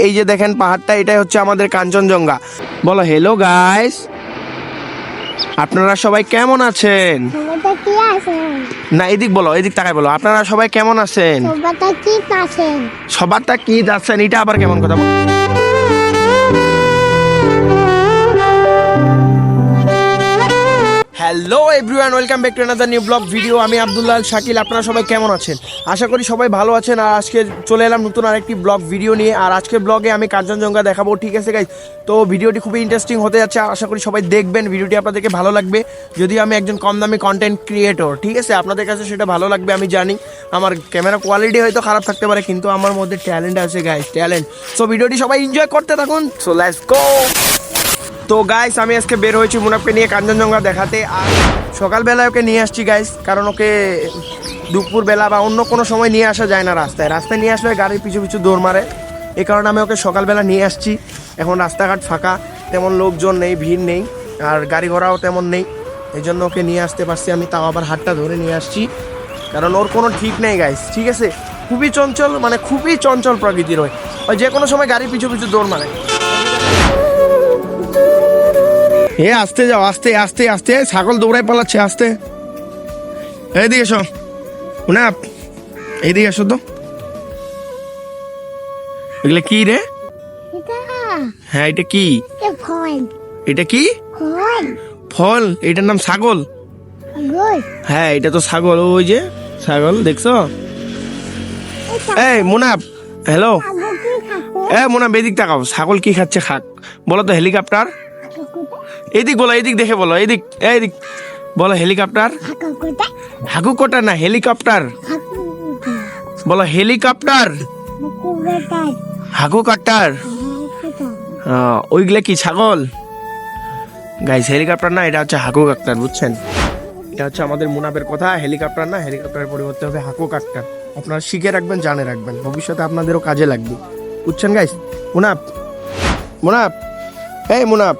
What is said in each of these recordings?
এই যে দেখেন পাহাড়টা, এটাই হচ্ছে আমাদের কাঞ্চনজঙ্ঘা। বলো হেলো গাইস, আপনারা সবাই কেমন আছেন? না এদিক বলো, এদিক তাকাই বলো, আপনারা সবাই কেমন আছেন? সবারটা কি আছেন, এটা আবার কেমন কথা? Hello everyone, welcome back to another new blog video. আমি আব্দুল্লাহ শাকিল। আপনারা সবাই কেমন আছেন? আশা করি সবাই ভালো আছেন। আর আজকে চলে এলাম নতুন আরেকটি ব্লগ ভিডিও নিয়ে। আর আজকের ব্লগে আমি কাঞ্চনজঙ্ঘা দেখাবো, ঠিক আছে গাইস? তো ভিডিওটি খুবই ইন্টারেস্টিং হতে যাচ্ছে। আশা করি সবাই দেখবেন, ভিডিওটি আপনাদেরকে ভালো লাগবে। যদিও আমি একজন কম দামি কন্টেন্ট ক্রিয়েটর, ঠিক আছে, আপনাদের কাছে সেটা ভালো লাগবে আমি জানি। আমার ক্যামেরা কোয়ালিটি হয়তো খারাপ থাকতে পারে, কিন্তু আমার মধ্যে ট্যালেন্ট আছে গাইস, ট্যালেন্ট। সো ভিডিওটি সবাই এনজয় করতে থাকুন। So let's go. তো গাইস আমি আজকে বের হয়েছি মুনাফকে নিয়ে কাঞ্চনজঙ্ঘা দেখাতে। আর সকালবেলায় ওকে নিয়ে আসছি গাইস, কারণ ওকে দুপুরবেলা বা অন্য কোনো সময় নিয়ে আসা যায় না। রাস্তায় নিয়ে আসলে গাড়ির পিছু পিছু দৌড় মারে, এই কারণে আমি ওকে সকালবেলা নিয়ে আসছি। এখন রাস্তাঘাট ফাঁকা, তেমন লোকজন নেই, ভিড় নেই, আর গাড়ি ঘোড়াও তেমন নেই, এই জন্য ওকে নিয়ে আসতে পারছি আমি। তাও আবার হাতটা ধরে নিয়ে আসছি, কারণ ওর কোনো ঠিক নেই গাইস, ঠিক আছে? খুবই চঞ্চল, মানে খুবই চঞ্চল প্রকৃতির হয়, ওই যে কোনো সময় গাড়ির পিছু পিছু দৌড় মারে। এ আস্তে যাও, আস্তে আস্তে আস্তে, ছাগল দৌড়াই পালাচ্ছে, আস্তে। এইদিকে এসো না, এইদিকে এসো তো। এগুলো কি রে? হ্যাঁ এটা কি? এটা কি ফল? এটার নাম ছাগল। হ্যাঁ এটা তো ছাগল, ওই যে ছাগল দেখছো? এই মুনাফ, হ্যালো। মুনাফ এদিক তাকাও, ছাগল কি খাচ্ছে? খাক বলো তো। হেলিকপ্টার। এইদিক বলো, এইদিক দেখে বলো, এইদিক এইদিক বলো। হেলিকপ্টার। হাকুকোটা না, হেলিকপ্টার বলো। হেলিকপ্টার, হাকুকপ্টার। ওইগুলা কি ছাগল গাইস? হেলিকপ্টার না, এটা হচ্ছে হাকুকপ্টার, বুঝছেন? এটা হচ্ছে আমাদের মুনাফের কথা। হেলিকপ্টার না, হেলিকপ্টারের পরিবর্তে হবে হাকুকপ্টার। আপনারা শিখে রাখবেন, জানে রাখবেন, ভবিষ্যতে আপনাদেরও কাজে লাগবে, বুঝছেন গাইস? মুনাফ, মুনাফ, এই মুনাফ,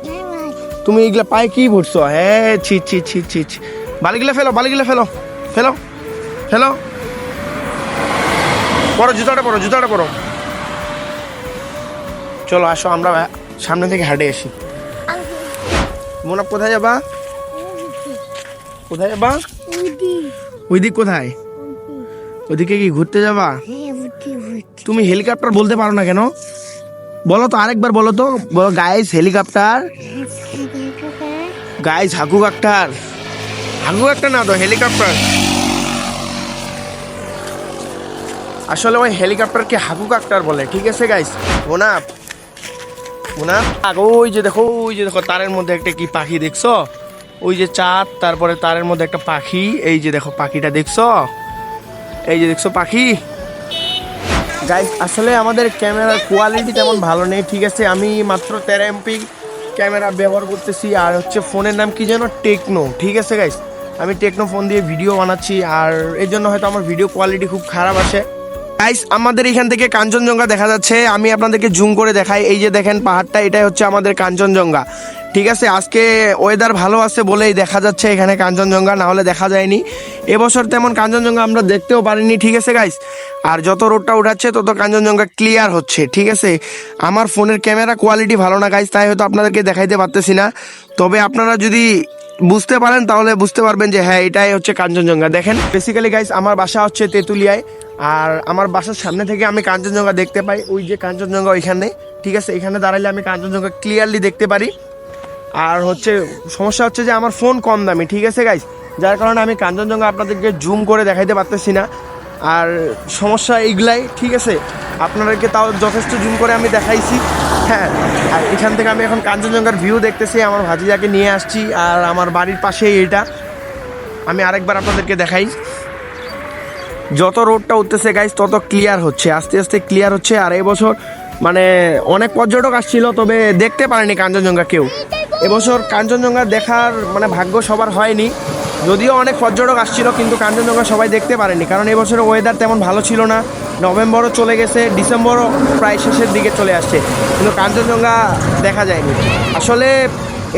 তুমি এগুলা পায়ে কি ভরছো? হ্যাঁ ছি ছি ছি ছি ছি, বালিগুলা ফেলো, বালিগুলা ফেলো, ফেলো ফেলো। পরো জুতাটা, পরো জুতাটা পরো। চলো আসো, আমরা সামনে থেকে হাঁটে আসি। মুনাফ কোথায় যাবা? কোথায় যাবা? ওইদিক কোথায়? ওইদিকে কি ঘুরতে যাবা? তুমি হেলিকপ্টার বলতে পারো না কেন? বলো তো, আরেকবার বলো তো, বলো গাইস হেলিকপ্টার, গাইস হাকুকপ্টার। হাকুকপ্টার না তো, হেলিকপ্টার। আসলে ওই হেলিকপ্টারকে হাকুকপ্টার বলে, ঠিক আছে গাইস? মুনাফ, মুনাফ, ওই যে দেখো, ওই যে দেখো তারের মধ্যে একটা কি পাখি দেখছো? ওই যে চাঁদ, তারপরে তারের মধ্যে একটা পাখি। এই যে দেখো পাখিটা দেখছো, এই যে দেখছো পাখি। গাইস আসলে আমাদের ক্যামেরার কোয়ালিটি তেমন ভালো নেই, ঠিক আছে? আমি মাত্র 13 MP ক্যামেরা ব্যবহার করতেছি, আর হচ্ছে ফোনের নাম কি যেন, টেকনো, ঠিক আছে গাইস? আমি টেকনো ফোন দিয়ে ভিডিও বানাচ্ছি, আর এর জন্য হয়তো আমার ভিডিও কোয়ালিটি খুব খারাপ আসে। গাইস আমাদের এখান থেকে কাঞ্চনজঙ্ঘা দেখা যাচ্ছে, আমি আপনাদেরকে জুম করে দেখাই। এই যে দেখেন পাহাড়টা, এটাই হচ্ছে আমাদের কাঞ্চনজঙ্ঘা, ঠিক আছে? আজকে ওয়েদার ভালো আছে বলেই দেখা যাচ্ছে এখানে কাঞ্চনজঙ্ঘা, না হলে দেখা যায়নি। এবছর তেমন কাঞ্চনজঙ্ঘা আমরা দেখতেও পারিনি, ঠিক আছে গাইস? আর যত রোডটা উঠাচ্ছে তত কাঞ্চনজঙ্ঘা ক্লিয়ার হচ্ছে, ঠিক আছে? আমার ফোনের ক্যামেরা কোয়ালিটি ভালো না গাইস, তাই হয়তো আপনাদেরকে দেখাইতে পারতেছি না। তবে আপনারা যদি বুঝতে পারেন তাহলে বুঝতে পারবেন যে হ্যাঁ এটাই হচ্ছে কাঞ্চনজঙ্ঘা। দেখেন বেসিক্যালি গাইস আমার বাসা হচ্ছে তেঁতুলিয়ায়, আর আমার বাসার সামনে থেকে আমি কাঞ্চনজঙ্ঘা দেখতে পাই। ওই যে কাঞ্চনজঙ্ঘা ওইখানে, ঠিক আছে? এখানে দাঁড়াইলে আমি কাঞ্চনজঙ্ঘা ক্লিয়ারলি দেখতে পারি। আর হচ্ছে সমস্যা হচ্ছে যে আমার ফোন কম দামি, ঠিক আছে গাইস? যার কারণে আমি কাঞ্চনজঙ্ঘা আপনাদেরকে জুম করে দেখাইতে পারতেছি না। আর সমস্যা এইগুলাই, ঠিক আছে? আপনাদেরকে তাও যথেষ্ট জুম করে আমি দেখাইছি, হ্যাঁ। আর এখান থেকে আমি এখন কাঞ্চনজঙ্ঘার ভিউ দেখতেছি, আমার ভাতিজাকে নিয়ে আসছি, আর আমার বাড়ির পাশেই এটা। আমি আরেকবার আপনাদেরকে দেখাই। যত রোডটা উঠতেছে গাইস তত ক্লিয়ার হচ্ছে, আস্তে আস্তে ক্লিয়ার হচ্ছে। আর এবছর মানে অনেক পর্যটক আসছিল, তবে দেখতে পারেনি কাঞ্চনজঙ্ঘা কেউ। এবছর কাঞ্চনজঙ্ঘা দেখার মানে ভাগ্য সবার হয়নি, যদিও অনেক পর্যটক আসছিল, কিন্তু কাঞ্চনজঙ্ঘা সবাই দেখতে পারেনি, কারণ এবছরের ওয়েদার তেমন ভালো ছিল না। নভেম্বরও চলে গেছে, ডিসেম্বরও প্রায় শেষের দিকে চলে আসছে, কিন্তু কাঞ্চনজঙ্ঘা দেখা যায়নি। আসলে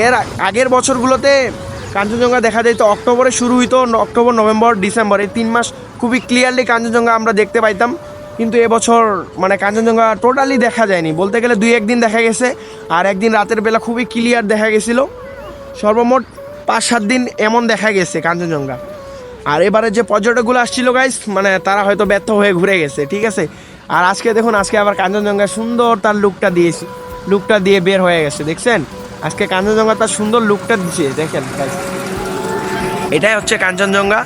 এর আগের বছরগুলোতে কাঞ্চনজঙ্ঘা দেখা যেত অক্টোবরে শুরু হইতো, অক্টোবর, নভেম্বর, ডিসেম্বর, এই 3 মাস খুবই ক্লিয়ারলি কাঞ্চনজঙ্ঘা আমরা দেখতে পাইতাম। কিন্তু এবছর মানে কাঞ্চনজঙ্ঘা টোটালি দেখা যায়নি, বলতে গেলে 2-1 দিন দেখা গেছে, আর একদিন রাতের বেলা খুবই ক্লিয়ার দেখা গেছিল। সর্বমোট 5-7 দিন এমন দেখা গেছে কাঞ্চনজঙ্ঘা। আর এবারে যে পর্যটকগুলো আসছিল গাইস, মানে তারা হয়তো ব্যর্থ হয়ে ঘুরে গেছে, ঠিক আছে। আর আজকে দেখুন, আজকে আবার কাঞ্চনজঙ্ঘা সুন্দর তার লুকটা দিয়ে বের হয়ে গেছে, দেখছেন? আজকে কাঞ্চনজঙ্ঘা তার সুন্দর লুকটা দিচ্ছে, দেখেন গাইস। এটাই হচ্ছে কাঞ্চনজঙ্ঘা।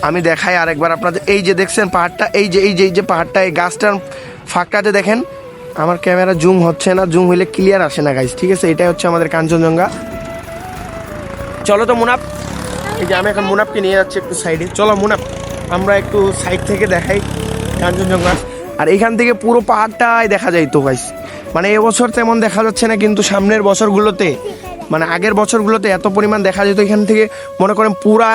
আমি দেখাই আরেকবার আপনাদের, এই যে দেখছেন পাহাড়টা, এই যে পাহাড়টা, এই গাছটার ফাঁকটাতে দেখেন। আমার ক্যামেরা জুম হচ্ছে না, জুম হইলে ক্লিয়ার আসে না গাইস, ঠিক আছে। এটাই হচ্ছে আমাদের কাঞ্চনজঙ্ঘা। চলো তো মুনাফ, এই যে আমি এখন মুনাফকে নিয়ে যাচ্ছি একটু সাইডে। চলো মুনাফ, আমরা একটু সাইড থেকে দেখাই কাঞ্চনজঙ্ঘা। আর এখান থেকে পুরো পাহাড়টাই দেখা যায় তো গাইস। মানে এবছর তেমন দেখা যাচ্ছে না, কিন্তু সামনের বছরগুলোতে, মানে আগের বছরগুলোতে এত পরিমাণ দেখা যেত। এখান থেকে মনে করেন পুরা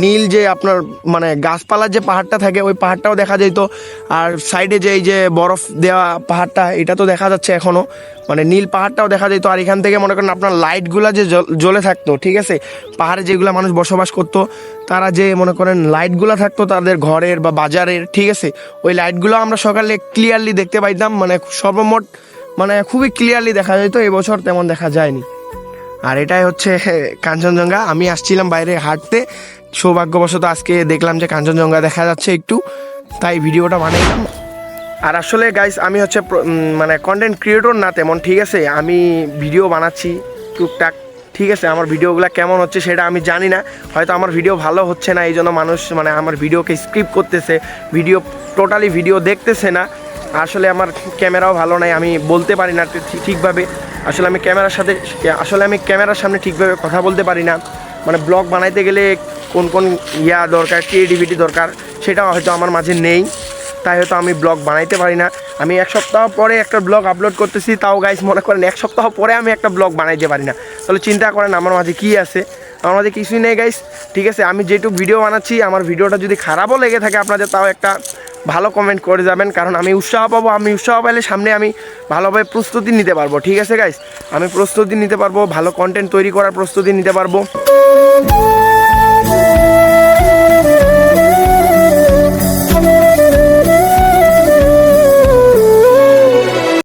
নীল যে আপনার মানে গাছপালার যে পাহাড়টা থাকে, ওই পাহাড়টাও দেখা যেত। আর সাইডে যে এই যে বরফ দেওয়া পাহাড়টা, এটা তো দেখা যাচ্ছে এখনও, মানে নীল পাহাড়টাও দেখা যেত। আর এখান থেকে মনে করেন আপনার লাইটগুলো যে জ্বলে থাকতো, ঠিক আছে, পাহাড়ে যেগুলো মানুষ বসবাস করতো, তারা যে মনে করেন লাইটগুলো থাকতো তাদের ঘরের বা বাজারের, ঠিক আছে, ওই লাইটগুলো আমরা সকালে ক্লিয়ারলি দেখতে পাইতাম। মানে সর্বমোট মানে খুবই ক্লিয়ারলি দেখা যেত। এবছর তেমন দেখা যায়নি। আর এটাই হচ্ছে কাঞ্চনজঙ্ঘা। আমি আসছিলাম বাইরে হাঁটতে, সৌভাগ্যবশত আজকে দেখলাম যে কাঞ্চনজঙ্ঘা দেখা যাচ্ছে একটু, তাই ভিডিওটা বানাইলাম। আর আসলে গাইস, আমি হচ্ছে মানে কন্টেন্ট ক্রিয়েটর না তেমন, ঠিক আছে। আমি ভিডিও বানাচ্ছি টুকটাক, ঠিক আছে। আমার ভিডিওগুলো কেমন হচ্ছে সেটা আমি জানি না, হয়তো আমার ভিডিও ভালো হচ্ছে না, এই জন্য মানুষ মানে আমার ভিডিওকে স্কিপ করতেছে, টোটালি ভিডিও দেখতেছে না। আসলে আমার ক্যামেরাও ভালো নাই, আমি বলতে পারি না ঠিকভাবে। আসলে আমি ক্যামেরার সামনে ঠিকভাবে কথা বলতে পারি না। মানে ব্লগ বানাইতে গেলে কোন দরকার, ক্রিয়েটিভিটি দরকার, সেটাও হয়তো আমার মাঝে নেই, তাই হয়তো আমি ব্লগ বানাইতে পারি না। আমি 1 সপ্তাহ পরে একটা ব্লগ আপলোড করতেছি, তাও গাইস মনে করেন 1 সপ্তাহ পরে আমি একটা ব্লগ বানাইতে পারি না। তাহলে চিন্তা করেন আমার মাঝে কী আছে। আমার মাঝে কিছুই নেই গাইস, ঠিক আছে। আমি যেটুকু ভিডিও বানাচ্ছি, আমার ভিডিওটা যদি খারাপও লেগে থাকে আপনাদের, তাও একটা ভালো কমেন্ট করে যাবেন, কারণ আমি উৎসাহ পাবো। আমি উৎসাহ পাইলে সামনে আমি ভালোভাবে প্রস্তুতি নিতে পারবো, ঠিক আছে গাইস। আমি প্রস্তুতি নিতে পারবো, ভালো কন্টেন্ট তৈরি করার প্রস্তুতি নিতে পারবো।